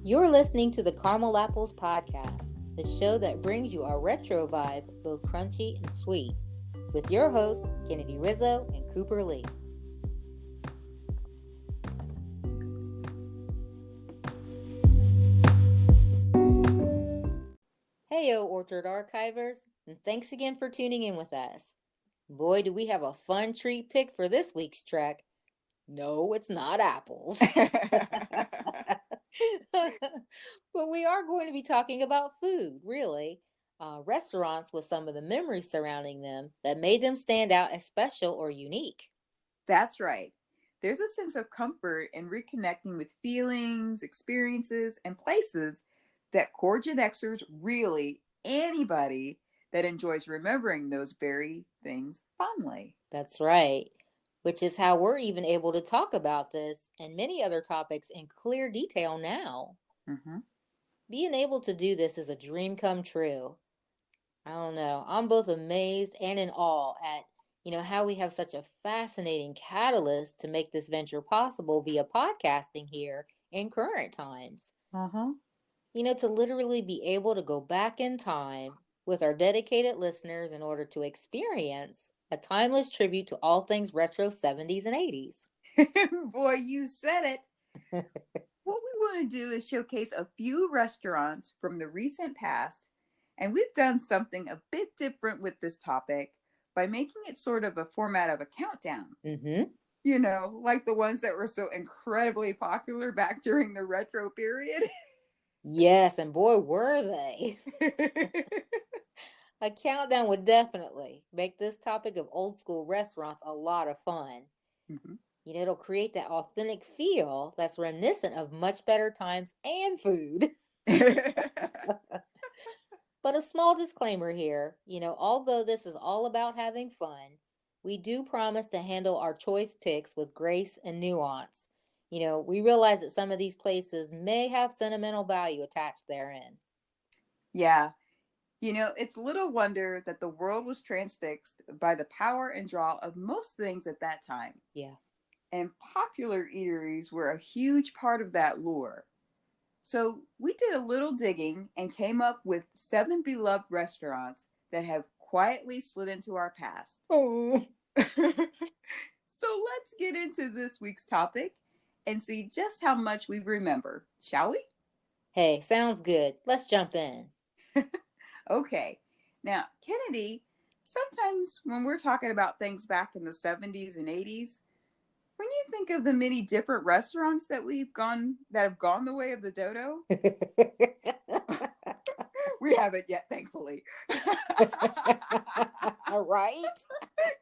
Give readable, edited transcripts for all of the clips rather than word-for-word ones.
You're listening to the Caramel Apples Podcast, the show that brings you a retro vibe, both crunchy and sweet, with your hosts, Kennedy Rizzo and Cooper Lee. Heyo, Orchard Archivers, and thanks again for tuning in with us. Boy, do we have a fun treat picked for this week's trek. No, it's not apples. But we are going to be talking about food, really. Restaurants with some of the memories surrounding them that made them stand out as special or unique. That's right. There's a sense of comfort in reconnecting with feelings, experiences, and places that core Gen Xers, really anybody that enjoys remembering those very things fondly. That's right. Which is how we're even able to talk about this and many other topics in clear detail now. Mm-hmm. Being able to do this is a dream come true. I don't know. I'm both amazed and in awe at, how we have such a fascinating catalyst to make this venture possible via podcasting here in current times. Uh-huh. To literally be able to go back in time with our dedicated listeners in order to experience a timeless tribute to all things retro 70s and 80s. Boy, you said it. What we want to do is showcase a few restaurants from the recent past, and we've done something a bit different with this topic by making it sort of a format of a countdown. Mm-hmm. Like the ones that were so incredibly popular back during the retro period. Yes, and boy, were they. A countdown would definitely make this topic of old school restaurants a lot of fun. Mm-hmm. It'll create that authentic feel that's reminiscent of much better times and food. But a small disclaimer here, although this is all about having fun, we do promise to handle our choice picks with grace and nuance. We realize that some of these places may have sentimental value attached therein. Yeah. It's little wonder that the world was transfixed by the power and draw of most things at that time. Yeah. And popular eateries were a huge part of that lure. So we did a little digging and came up with 7 beloved restaurants that have quietly slid into our past. Oh. So let's get into this week's topic and see just how much we remember, shall we? Hey, sounds good. Let's jump in. Okay. Now, Kennedy, sometimes when we're talking about things back in the 70s and 80s, when you think of the many different restaurants that have gone the way of the dodo, we haven't yet, thankfully. All right.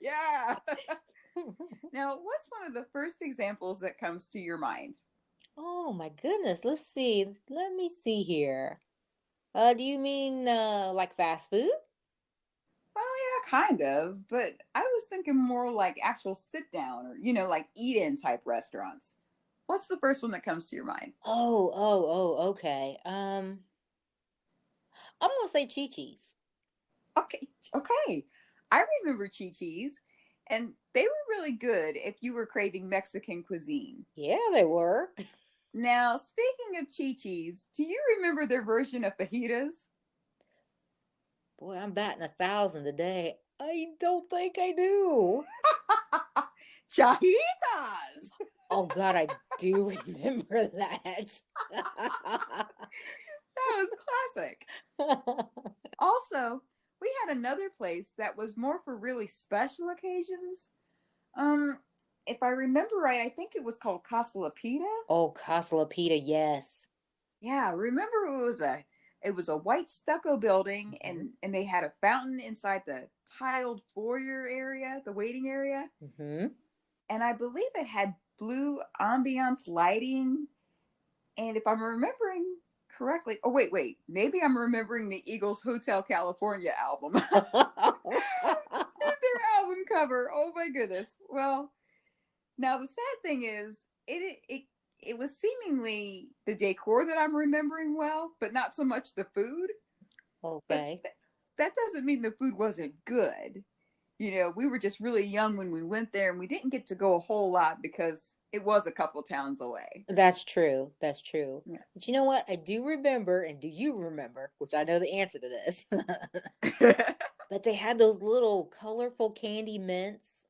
Yeah. Now, what's one of the first examples that comes to your mind? Oh my goodness. Let's see. Let me see here. Do you mean like fast food? Well, yeah, kind of. But I was thinking more like actual sit down or, like eat-in type restaurants. What's the first one that comes to your mind? Oh, okay. I'm gonna say Chi-Chi's. Okay. I remember Chi-Chi's, and they were really good if you were craving Mexican cuisine. Yeah, they were. Now, speaking of Chi-Chi's, do you remember their version of fajitas? Boy, I'm batting 1,000 today. I don't think I do. Chajitas! Oh God, I do remember that. That was classic. Also, we had another place that was more for really special occasions. If I remember right, I think it was called Casa La Pita. Oh, Casa La Pita, yes. Yeah, remember it was a white stucco building, Mm-hmm. and they had a fountain inside the tiled foyer area, the waiting area. Mm-hmm. And I believe it had blue ambiance lighting. And if I'm remembering correctly, oh wait, maybe I'm remembering the Eagles Hotel California album. Their album cover. Oh my goodness. Well, now the sad thing is it was seemingly the decor that I'm remembering well, but not so much the food. Okay. But that doesn't mean the food wasn't good. We were just really young when we went there, and we didn't get to go a whole lot because it was a couple towns away. That's true. That's true. Yeah. But you know what? I do remember, and do you remember, which I know the answer to this, but they had those little colorful candy mints.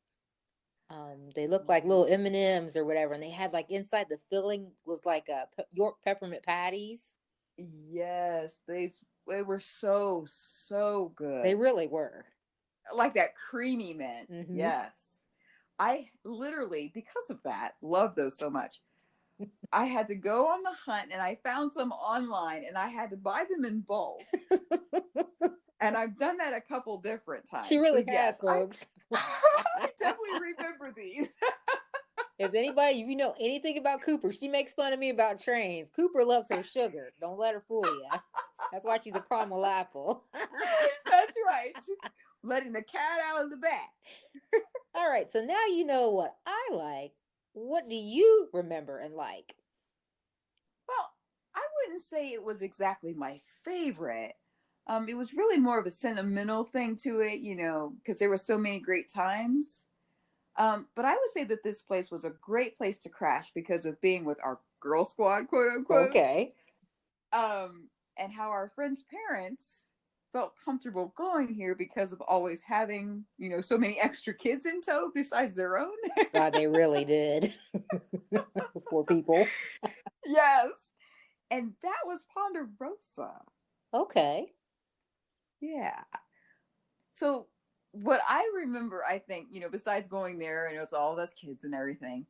They looked like little M&Ms or whatever, and they had like inside the filling was like York peppermint patties. Yes, they were so They good. really were. Like that creamy mint. Mm-hmm. Yes. I literally, because of that, love those so much. I had to go on the hunt and I found some online and I had to buy them in bulk. And I've done that a couple different She times. So really has, yes, I folks. I definitely remember these. If anybody, if you know anything about Cooper, she makes fun of me about trains. Cooper loves her sugar. Don't let her fool you. That's why she's a caramel apple. That's right. Letting the cat out of the bag. All right, so now you know what I like. What do you remember and like? Well, I wouldn't say it was exactly my favorite. It was really more of a sentimental thing to it, because there were so many great times. But I would say that this place was a great place to crash because of being with our girl squad, quote unquote, Okay. and how our friends' parents felt comfortable going here because of always having, so many extra kids in tow besides their own. God, they really did. Poor people. Yes. And that was Ponderosa. Okay. Yeah. So what I remember, I think, besides going there and it was all of us kids and everything,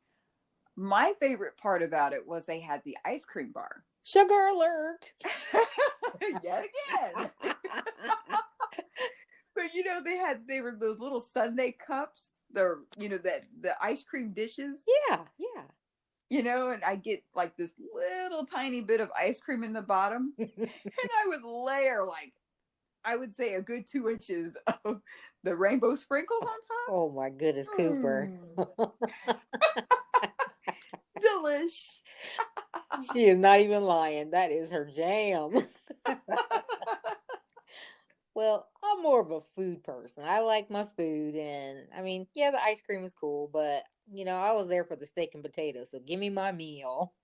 my favorite part about it was they had the ice cream bar. Sugar alert. Yet again. But they were those little sundae cups, that the ice cream dishes, Yeah, yeah. and I get like this little tiny bit of ice cream in the bottom, and I would layer like I would say a good 2 inches of the rainbow sprinkles on Oh my goodness, top. Cooper. Delish. She is not even lying. That is her jam. Well, I'm more of a food person. I like my food, and I mean, yeah, the ice cream is cool, but I was there for the steak and potatoes, so give me my meal.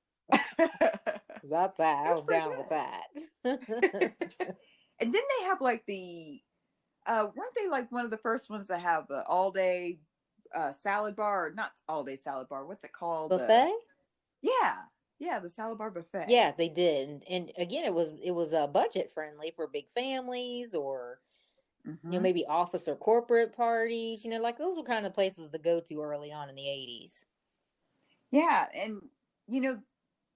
About that, I It's was pretty down with that. good. And then they have like weren't they like one of the first ones to have the all day salad bar? Or not all day salad bar. What's it called? Buffet? Yeah, yeah, the salad bar buffet. Yeah, they did, and again, it was budget friendly for big families or Hmm. maybe office or corporate parties. Like those were kind of places to go to early on in the '80s. Yeah, and you know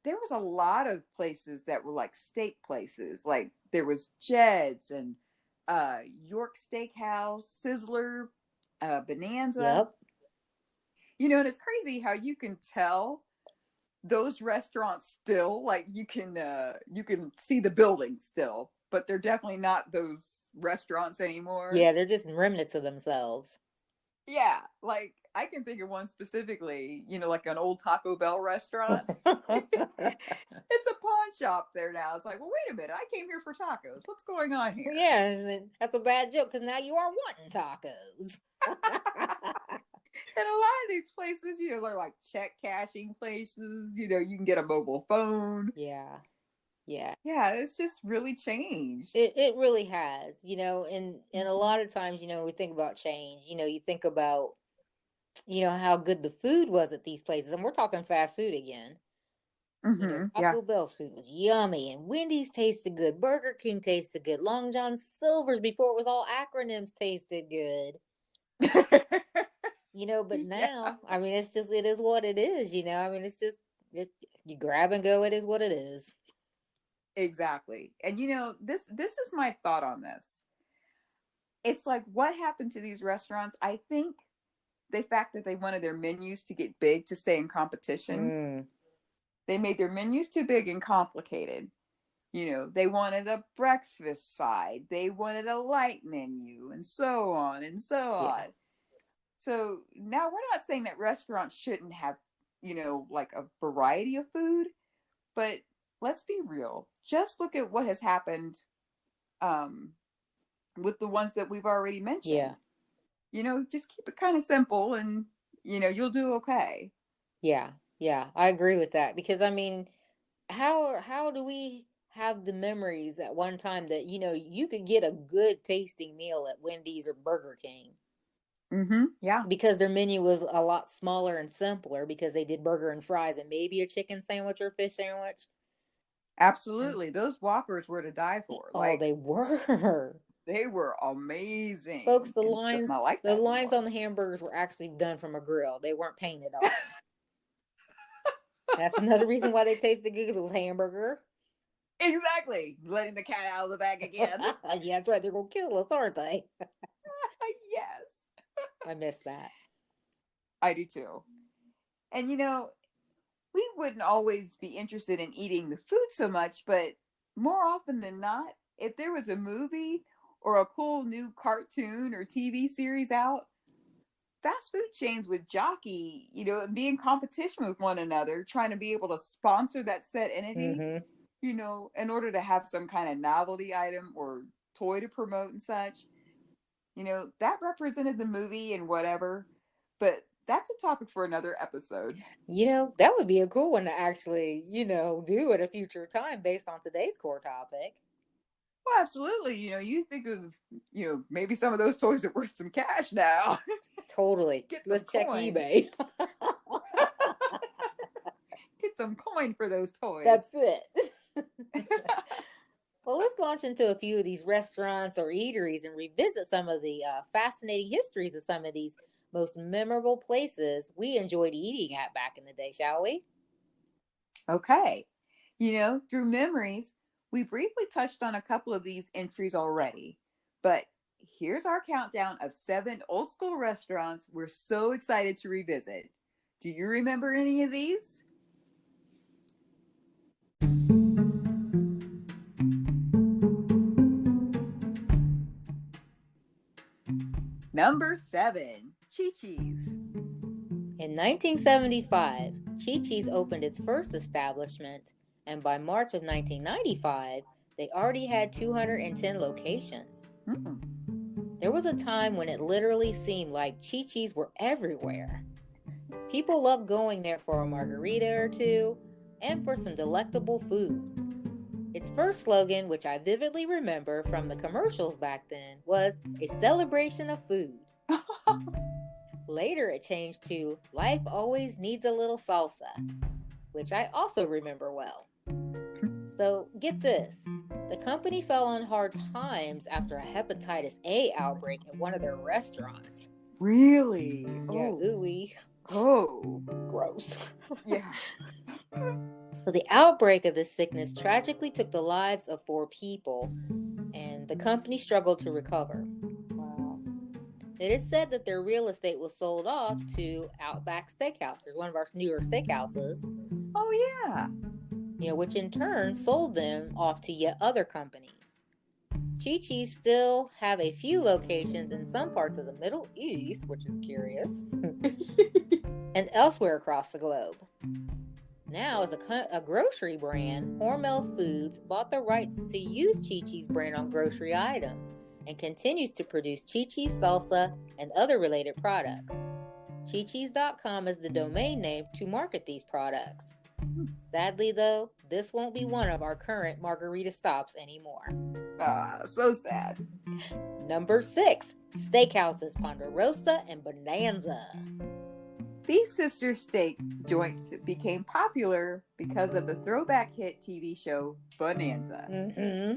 there was a lot of places that were like steak places. Like there was Jed's and York Steakhouse, Sizzler, Bonanza. Yep. And it's crazy how you can tell those restaurants still, like you can see the building still, but they're definitely not those restaurants anymore. Yeah, they're just remnants of themselves. Yeah, like I can think of one specifically, like an old Taco Bell restaurant. It's a pawn shop there now. It's like, well, wait a minute, I came here for tacos. What's going on here? Yeah, and that's a bad joke because now you are wanting tacos. And a lot of these places, they're like check cashing places. You can get a mobile phone. Yeah, yeah. Yeah, it's just really changed. It really has, and a Hmm. lot of times, we think about change. You think about, how good the food was at these places, and we're talking fast food again. Yeah. Taco Bell's food was yummy, and Wendy's tasted good. Burger King tasted good. Long John Silver's before it was all acronyms tasted good. But Yeah, now, I mean, it is what it is. I mean, you grab and go. It is what it is. exactly. And this is my thought on this. It's like what happened to these restaurants? I think the fact that they wanted their menus to get big to stay in competition, Mm, they made their menus too big and complicated. They wanted a breakfast side, they wanted a light menu, and so on and so yeah, on. So now we're not saying that restaurants shouldn't have, like a variety of food, but let's be real. Just look at what has happened um, with the ones that we've already yeah. mentioned. just keep it kind of simple and, you'll do okay. Yeah, yeah, I agree with that because I mean, how do we have the memories at one time that you could get a good tasting meal at Wendy's or Burger King Yeah, because their menu was a lot smaller and simpler because they did burger and fries and maybe a chicken sandwich or fish sandwich. And absolutely. Those Whoppers were to die for. oh, Like, they were. they were Folks, amazing. the And it's just lines not like the that lines anymore. on the hamburgers were actually done from a grill. They weren't painted on. That's another reason why they tasted good because it was hamburger. Exactly. Letting the cat out of the bag again. Yeah, that's right. They're gonna kill us, aren't they? Yes, I miss that. I do too. And we wouldn't always be interested in eating the food so much, but more often than not, if there was a movie or a cool new cartoon or TV series out, fast food chains would jockey, and be in competition with one another, trying to be able to sponsor that said entity, Mm-hmm. in order to have some kind of novelty item or toy to promote and such. That represented the movie and whatever, but that's a topic for another episode. That would be a cool one to actually, do at a future time based on today's core topic. Well, absolutely. You think of, maybe some of those toys are worth some cash now. Totally. Get some Let's check coin. eBay. Get some coin for those That's toys. it. Well, let's launch into a few of these restaurants or eateries and revisit some of the fascinating histories of some of these most memorable places we enjoyed eating at back in the day, shall we? Okay. Through memories, we briefly touched on a couple of these entries already, but here's our countdown of 7 old school restaurants we're so excited to revisit. Do you remember any of these? Number 7, Chi-Chi's. In 1975, Chi-Chi's opened its first establishment, and by March of 1995, they already had 210 locations. Mm. There was a time when it literally seemed like Chi-Chi's were everywhere. People loved going there for a margarita or two and for some delectable food. Its first slogan, which I vividly remember from the commercials back then, was a celebration of food. Later, it changed to Life Always Needs a Little Salsa, which I also remember well. So, get this the company fell on hard times after a hepatitis A outbreak at one of their restaurants. Really? Yeah, Oh. ooey, Oh. gross. Yeah. So, the outbreak of this sickness tragically took the lives of 4 people, and the company struggled to recover. Wow. It is said that their real estate was sold off to Outback Steakhouse. There's one of our newer steakhouses, Oh, yeah. which in turn sold them off to yet other companies. Chi-Chi's still have a few locations in some parts of the Middle East, which is curious, and elsewhere across the globe. Now, as a grocery brand, Hormel Foods bought the rights to use Chi-Chi's brand on grocery items and continues to produce Chi-Chi's salsa and other related products. Chi-Chi's.com is the domain name to market these products. Sadly, though, this won't be one of our current margarita stops anymore. So sad. Number 6, Steakhouses Ponderosa and Bonanza. These sister steak joints became popular because of the throwback hit TV show Bonanza. Mm-hmm.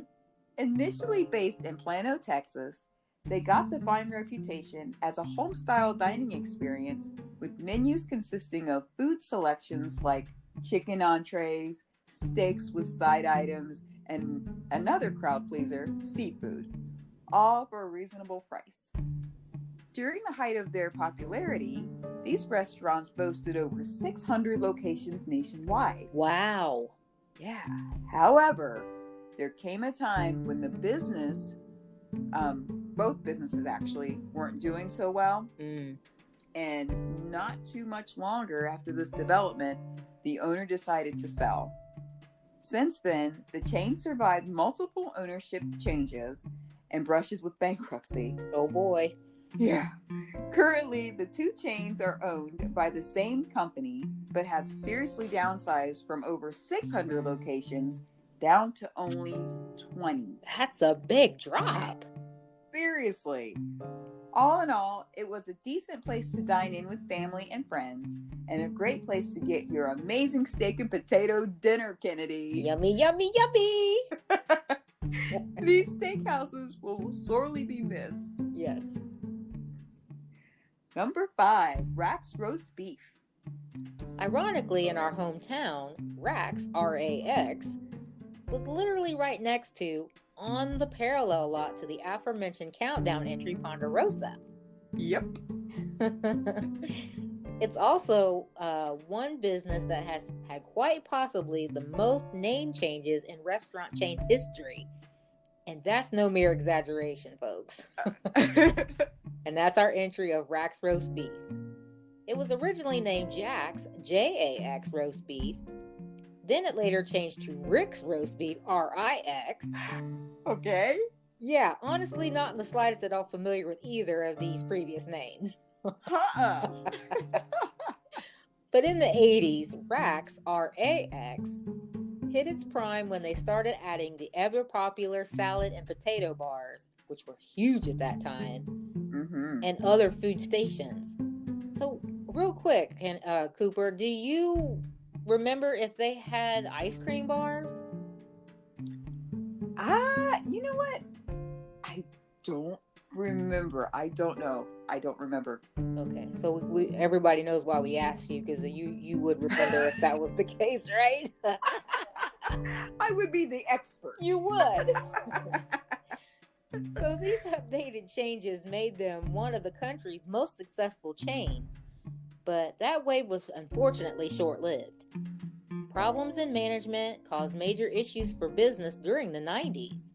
Initially based in Plano, Texas, they got the fine reputation as a home-style dining experience with menus consisting of food selections like chicken entrees, steaks with side items, and another crowd pleaser, seafood, all for a reasonable price. During the height of their popularity, these restaurants boasted over 600 locations nationwide. Wow. Yeah. However, there came a time when the both businesses actually weren't doing so well. And not too much longer after this development, the owner decided to sell. Since then, the chain survived multiple ownership changes and brushes with bankruptcy. Oh boy. Yeah. Currently, the two chains are owned by the same company, but have seriously downsized from over 600 locations down to only 20. That's a big drop. Seriously. All in all, it was a decent place to dine in with family and friends, and a great place to get your amazing steak and potato dinner, Kennedy. Yummy, yummy, yummy. These steakhouses will sorely be missed. Yes. Number 5, Rack's Roast Beef. Ironically, in our hometown, Rax, R-A-X, was literally right next to, on the parallel lot to the aforementioned countdown entry Ponderosa. Yep. It's also one business that has had quite possibly the most name changes in restaurant chain history. And that's no mere exaggeration, folks. And that's our entry of Rax Roast Beef. It was originally named Jack's, J-A-X Roast Beef. Then it later changed to Rick's Roast Beef, R-I-X. Okay. Yeah, honestly, not in the slightest at all familiar with either of these previous names. But in the 80s, Rax, R-A-X, hit its prime when they started adding the ever popular salad and potato bars, which were huge at that time, and other food stations. So, real quick, Cooper, do you remember if they had ice cream bars? You know what? I don't remember. I don't know. I don't remember. Okay, so everybody knows why we asked you, because you would remember if that was the case, right? I would be the expert. You would. So these updated changes made them one of the country's most successful chains, but that wave was unfortunately short-lived. Problems in management caused major issues for business during the 90s.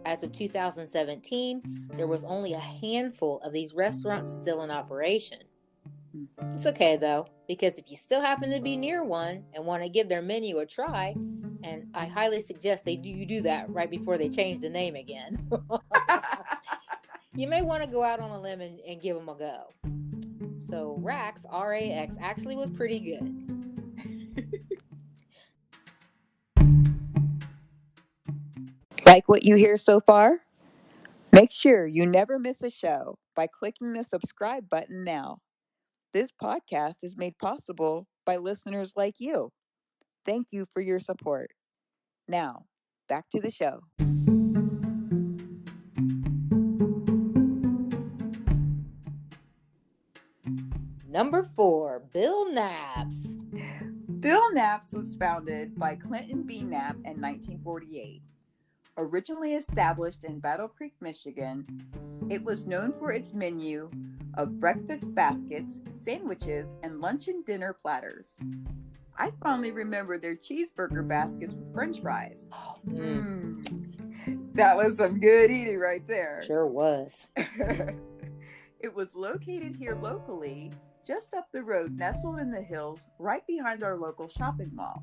As of 2017, there was only a handful of these restaurants still in operation. It's okay though, because if you still happen to be near one and want to give their menu a try, and I highly suggest you do that right before they change the name again, you may want to go out on a limb and give them a go. So Rax, R-A-X, actually was pretty good. Like what you hear so far? Make sure you never miss a show by clicking the subscribe button now. This podcast is made possible by listeners like you. Thank you for your support. Now, back to the show. Number 4, Bill Knapp's. Bill Knapp's was founded by Clinton B. Knapp in 1948. Originally established in Battle Creek, Michigan, it was known for its menu of breakfast baskets, sandwiches, and lunch and dinner platters. I fondly remember their cheeseburger baskets with french fries. That was some good eating right there. Sure was. It was located here locally, just up the road, nestled in the hills, right behind our local shopping mall.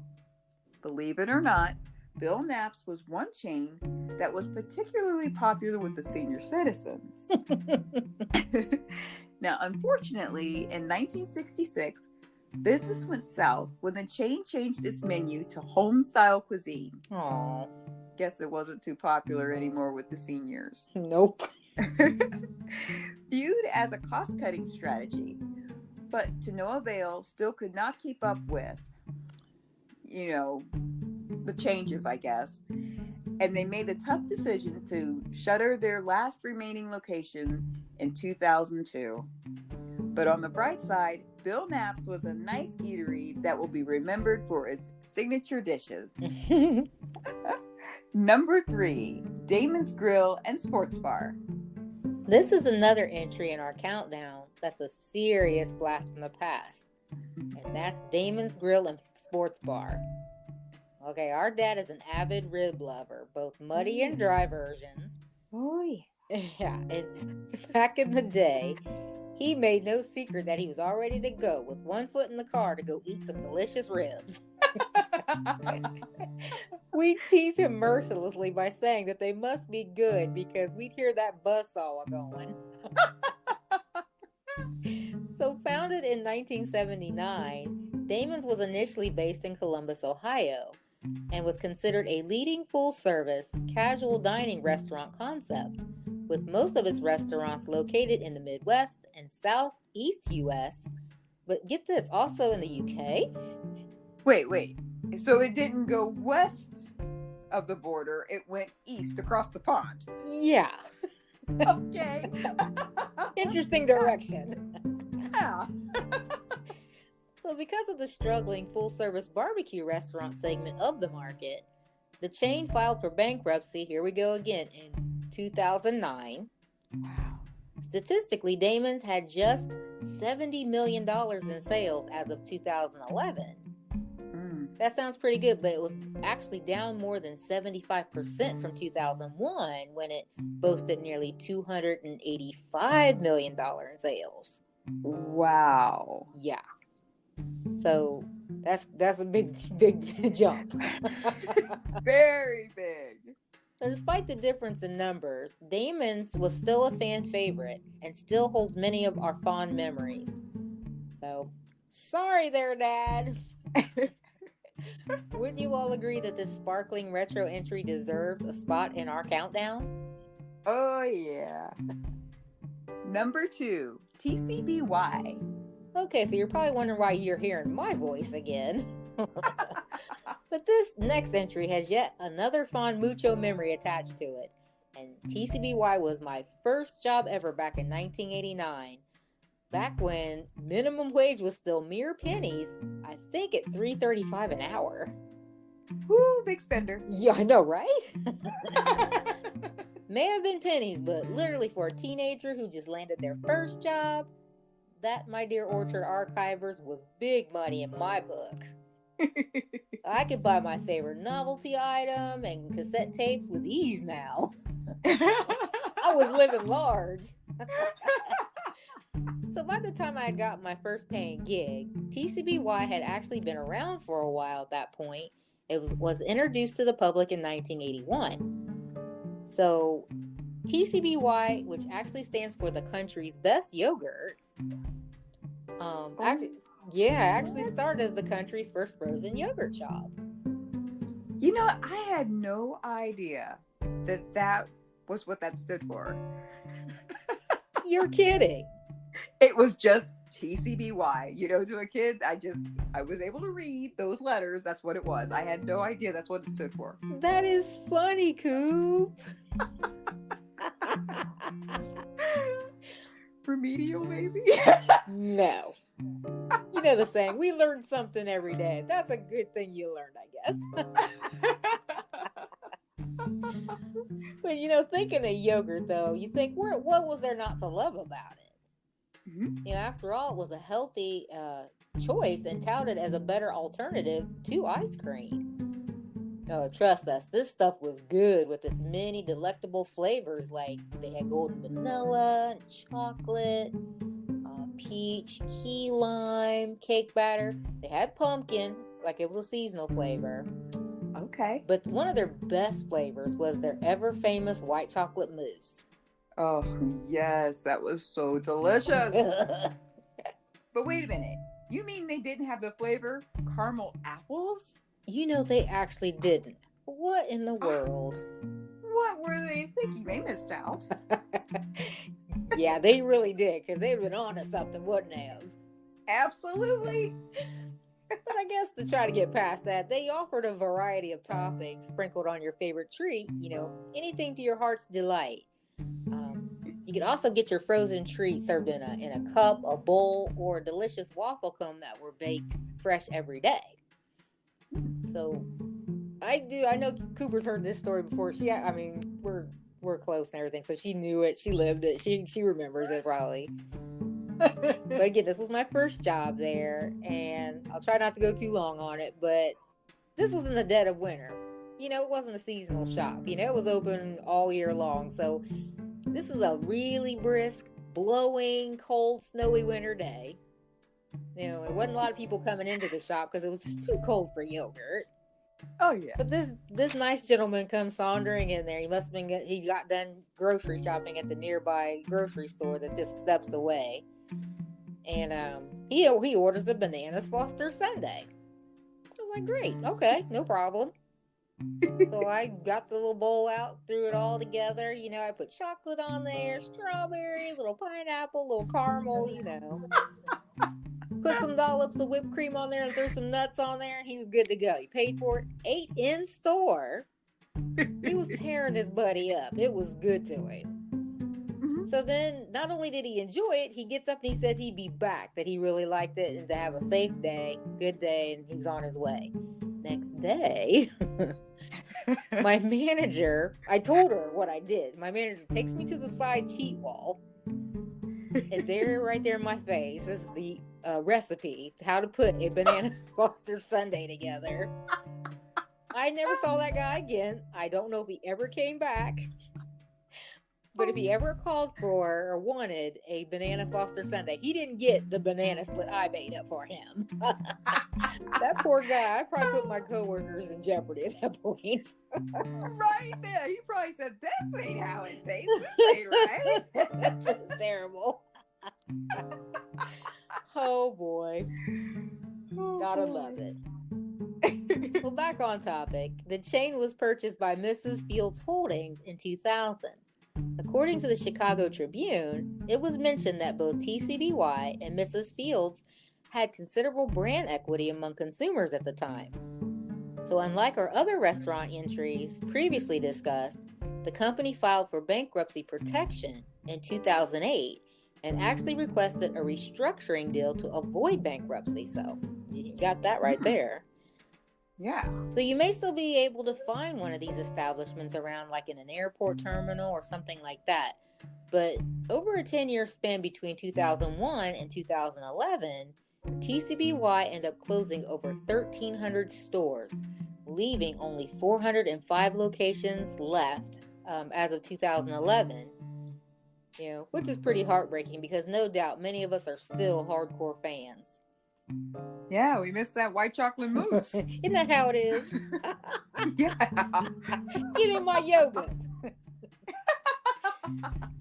Believe it or not, Bill Knapp's was one chain that was particularly popular with the senior citizens. Now, unfortunately, in 1966, business went south when the chain changed its menu to home-style cuisine. Aww. Guess it wasn't too popular anymore with the seniors. Nope. Viewed as a cost-cutting strategy, but to no avail, still could not keep up with, the changes, I guess. And they made the tough decision to shutter their last remaining location in 2002. But on the bright side, Bill Knapp's was a nice eatery that will be remembered for its signature dishes. Number 3, Damon's Grill and Sports Bar. This is another entry in our countdown that's a serious blast from the past. And that's Damon's Grill and Sports Bar. Okay, our dad is an avid rib lover, both muddy and dry versions. Oh, yeah. Yeah, and back in the day, he made no secret that he was all ready to go with one foot in the car to go eat some delicious ribs. We'd tease him mercilessly by saying that they must be good because we'd hear that buzzsaw going. So, founded in 1979, Damon's was initially based in Columbus, Ohio, and was considered a leading full service, casual dining restaurant concept, with most of its restaurants located in the Midwest and Southeast US, but get this, also in the UK. Wait. So it didn't go west of the border, it went east across the pond. Yeah, Okay. interesting direction. Yeah. So, because of the struggling full service barbecue restaurant segment of the market, the chain filed for bankruptcy, here we go again, in 2009. Wow. Statistically, Damon's had just $70 million in sales as of 2011. That sounds pretty good, but it was actually down more than 75% from 2001 when it boasted nearly $285 million in sales. Wow. Yeah. So that's a big jump. Very big. So despite the difference in numbers, Damon's was still a fan favorite and still holds many of our fond memories. So, sorry there, Dad. Wouldn't you all agree that this sparkling retro entry deserves a spot in our countdown? Oh, yeah. Number 2, TCBY. Okay, so you're probably wondering why you're hearing my voice again. But this next entry has yet another fond mucho memory attached to it. And TCBY was my first job ever back in 1989. Back when minimum wage was still mere pennies, I think at $3.35 an hour. Woo, big spender. Yeah, I know, right? May have been pennies, but literally for a teenager who just landed their first job, that, my dear Orchard Archivers, was big money in my book. I could buy my favorite novelty item and cassette tapes with ease now. I was living large. So by the time I got my first paying gig, TCBY had actually been around for a while at that point. It was introduced to the public in 1981. So TCBY, which actually stands for the country's best yogurt, actually started as the country's first frozen yogurt shop. You know, I had no idea that was what that stood for. You're kidding. It was just TCBY. You know, to a kid, I was able to read those letters. That's what it was. I had no idea that's what it stood for. That is funny, Coop. Remedial, maybe? No. You know the saying, we learn something every day. That's a good thing you learned, I guess. But, you know, thinking of yogurt, though, you think, what was there not to love about it? Mm-hmm. You know, after all, it was a healthy choice and touted as a better alternative to ice cream. No, trust us, this stuff was good with its many delectable flavors, like they had golden vanilla and chocolate, peach, key lime, cake batter. They had pumpkin, like it was a seasonal flavor. Okay. But one of their best flavors was their ever famous white chocolate mousse. Oh, yes, that was so delicious. But wait a minute. You mean they didn't have the flavor caramel apples? You know, they actually didn't. What in the world? What were they thinking? They missed out. Yeah, they really did, because they'd been on to something, wouldn't they have? Absolutely. But I guess to try to get past that, they offered a variety of toppings sprinkled on your favorite treat, you know, anything to your heart's delight. You could also get your frozen treat served in a cup, a bowl, or a delicious waffle cone that were baked fresh every day. So, I know Cooper's heard this story before. We're close and everything, so she knew it, she lived it, she remembers it probably. But again, this was my first job there, and I'll try not to go too long on it, but this was in the dead of winter. You know, it wasn't a seasonal shop. You know, it was open all year long, so this is a really brisk, blowing, cold, snowy winter day. You know, there wasn't a lot of people coming into the shop because it was just too cold for yogurt. Oh, yeah. But this nice gentleman comes sauntering in there. He got done grocery shopping at the nearby grocery store that's just steps away. And he orders a bananas Foster sundae. I was like, great, okay, no problem. So I got the little bowl out, threw it all together. I put chocolate on there, strawberry, little pineapple, little caramel, Put some dollops of whipped cream on there and threw some nuts on there. He was good to go. He paid for it, ate in store. He was tearing his buddy up. It was good to him. So then, not only did he enjoy it, he gets up and he said he'd be back, that he really liked it, and to have a safe day, good day, and he was on his way. Next day, my manager, I told her what I did. My manager takes me to the side cheat wall, and there, right there in my face, is the recipe to how to put a banana Foster sundae together. I never saw that guy again. I don't know if he ever came back. But if he ever called for or wanted a banana Foster sundae, he didn't get the banana split I made up for him. That poor guy, I probably put my coworkers in jeopardy at that point. Right there. He probably said, "This ain't how it tastes. This ain't right." This is terrible. Oh boy. Gotta love it. Well, back on topic. The chain was purchased by Mrs. Fields Holdings in 2000. According to the Chicago Tribune, it was mentioned that both TCBY and Mrs. Fields had considerable brand equity among consumers at the time. So unlike our other restaurant entries previously discussed, the company filed for bankruptcy protection in 2008 and actually requested a restructuring deal to avoid bankruptcy. So you got that right there. Yeah. So you may still be able to find one of these establishments around, like in an airport terminal or something like that. But over a 10-year span between 2001 and 2011, TCBY ended up closing over 1,300 stores, leaving only 405 locations left as of 2011. Which is pretty heartbreaking because no doubt many of us are still hardcore fans. Yeah, we missed that white chocolate mousse. Isn't that how it is? Yeah. Give me my yogurt.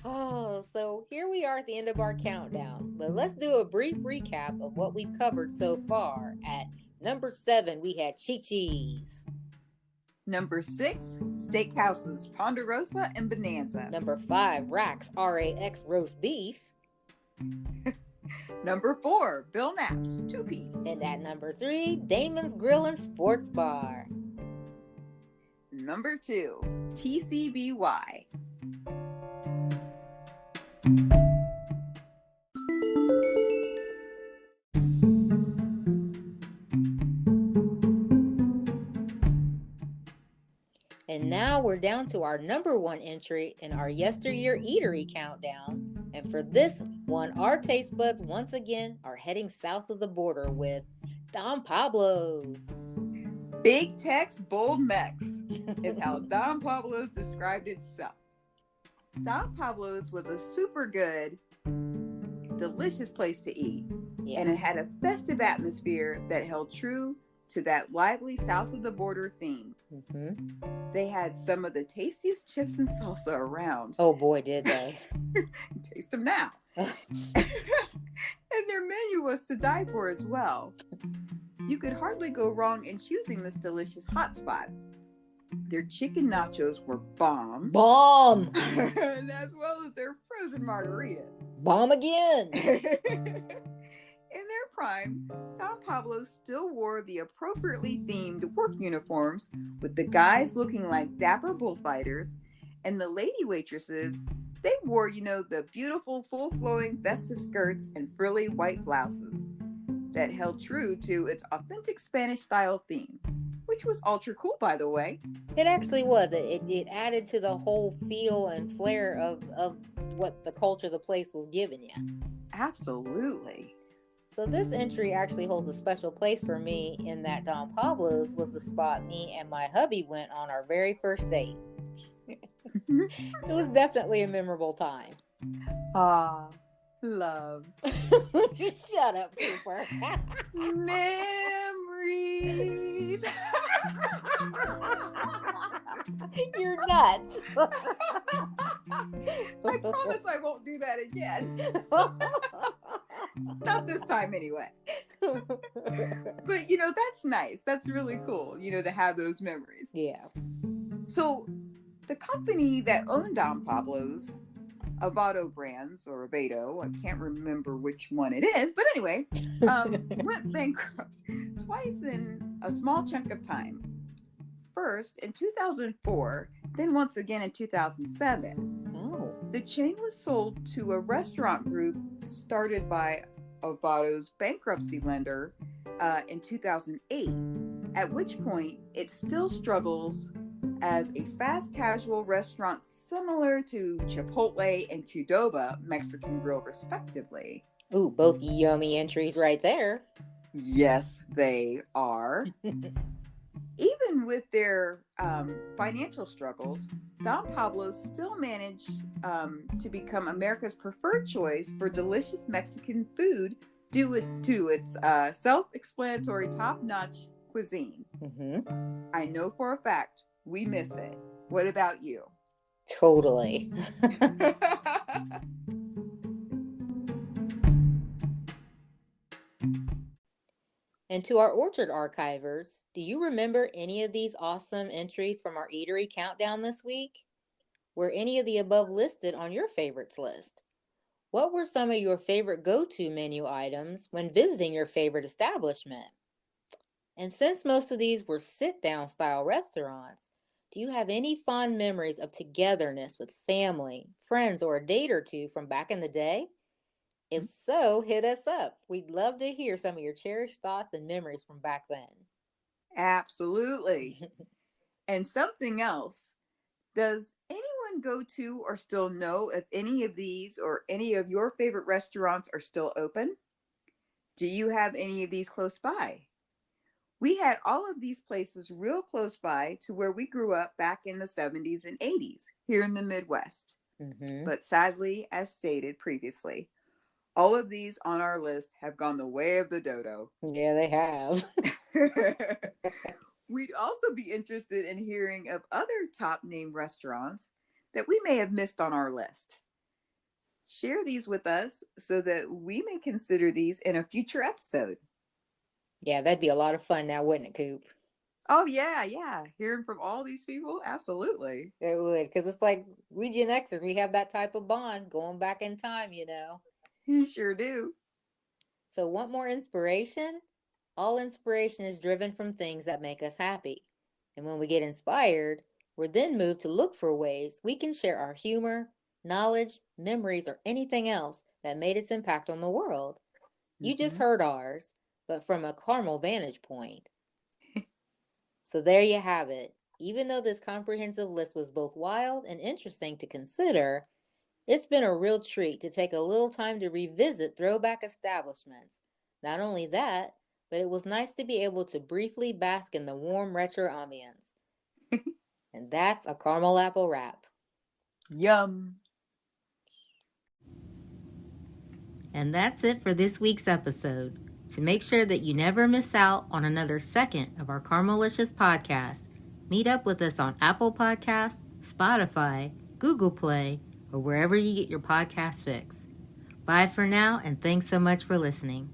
Oh, so here we are at the end of our countdown. But let's do a brief recap of what we've covered so far. At number 7, we had Chi-Chi's. Number 6, Steakhouses, Ponderosa and Bonanza. Number 5, Rax, RAX Roast Beef. Number 4, Bill Knapp's, 2-piece. And at number 3, Damon's Grill and Sports Bar. Number 2, TCBY. And now we're down to our number 1 entry in our yesteryear eatery countdown. And for this one, our taste buds once again are heading south of the border with Don Pablo's. Big Tex, bold Mex is how Don Pablo's described itself. Don Pablo's was a super good, delicious place to eat. Yeah. And it had a festive atmosphere that held true to that lively south of the border theme. Mm-hmm. They had some of the tastiest chips and salsa around. Oh boy, did they. Taste them now. And their menu was to die for as well. You could hardly go wrong in choosing this delicious hotspot. Their chicken nachos were bomb. Bomb! And as well as their frozen margaritas. Bomb again! In their prime, Don Pablo still wore the appropriately themed work uniforms, with the guys looking like dapper bullfighters, and the lady waitresses, they wore, the beautiful full-flowing festive skirts and frilly white blouses that held true to its authentic Spanish-style theme, which was ultra cool, by the way. It actually was. It added to the whole feel and flair of what the culture of the place was giving you. Absolutely. So this entry actually holds a special place for me in that Don Pablo's was the spot me and my hubby went on our very first date. It was definitely a memorable time. Ah, love. Shut up, Cooper. Memories. You're nuts. I promise I won't do that again. Not this time anyway. But that's nice. That's really cool, to have those memories. Yeah. So the company that owned Don Pablo's, Avado Brands or Avado, I can't remember which one it is, but anyway, went bankrupt twice in a small chunk of time. First in 2004, then once again in 2007. Oh. The chain was sold to a restaurant group started by Avado's bankruptcy lender in 2008, at which point it still struggles as a fast casual restaurant similar to Chipotle and Qdoba Mexican Grill, respectively. Ooh, both yummy entries right there. Yes, they are. Even with their financial struggles, Don Pablo's still managed to become America's preferred choice for delicious Mexican food due to its self-explanatory top-notch cuisine. Mm-hmm. I know for a fact we miss it. What about you? Totally. And to our orchard archivers, do you remember any of these awesome entries from our eatery countdown this week? Were any of the above listed on your favorites list? What were some of your favorite go-to menu items when visiting your favorite establishment? And since most of these were sit-down style restaurants, do you have any fond memories of togetherness with family, friends, or a date or two from back in the day? If so, hit us up. We'd love to hear some of your cherished thoughts and memories from back then. Absolutely. And something else. Does anyone go to or still know if any of these or any of your favorite restaurants are still open? Do you have any of these close by? We had all of these places real close by to where we grew up back in the 70s and 80s here in the Midwest. Mm-hmm. But sadly, as stated previously, all of these on our list have gone the way of the dodo. Yeah, they have. We'd also be interested in hearing of other top name restaurants that we may have missed on our list. Share these with us so that we may consider these in a future episode. Yeah, that'd be a lot of fun now, wouldn't it, Coop? Oh, yeah. Hearing from all these people? Absolutely. It would, because it's like we Gen Xers, we have that type of bond going back in time, You sure do. So, want more inspiration? All inspiration is driven from things that make us happy. And when we get inspired, we're then moved to look for ways we can share our humor, knowledge, memories, or anything else that made its impact on the world. You just heard ours, but from a caramel vantage point. So there you have it. Even though this comprehensive list was both wild and interesting to consider, it's been a real treat to take a little time to revisit throwback establishments. Not only that, but it was nice to be able to briefly bask in the warm retro ambience. And that's a caramel apple wrap. Yum. And that's it for this week's episode. To make sure that you never miss out on another second of our Caramelicious podcast, meet up with us on Apple Podcasts, Spotify, Google Play, or wherever you get your podcast fix. Bye for now, and thanks so much for listening.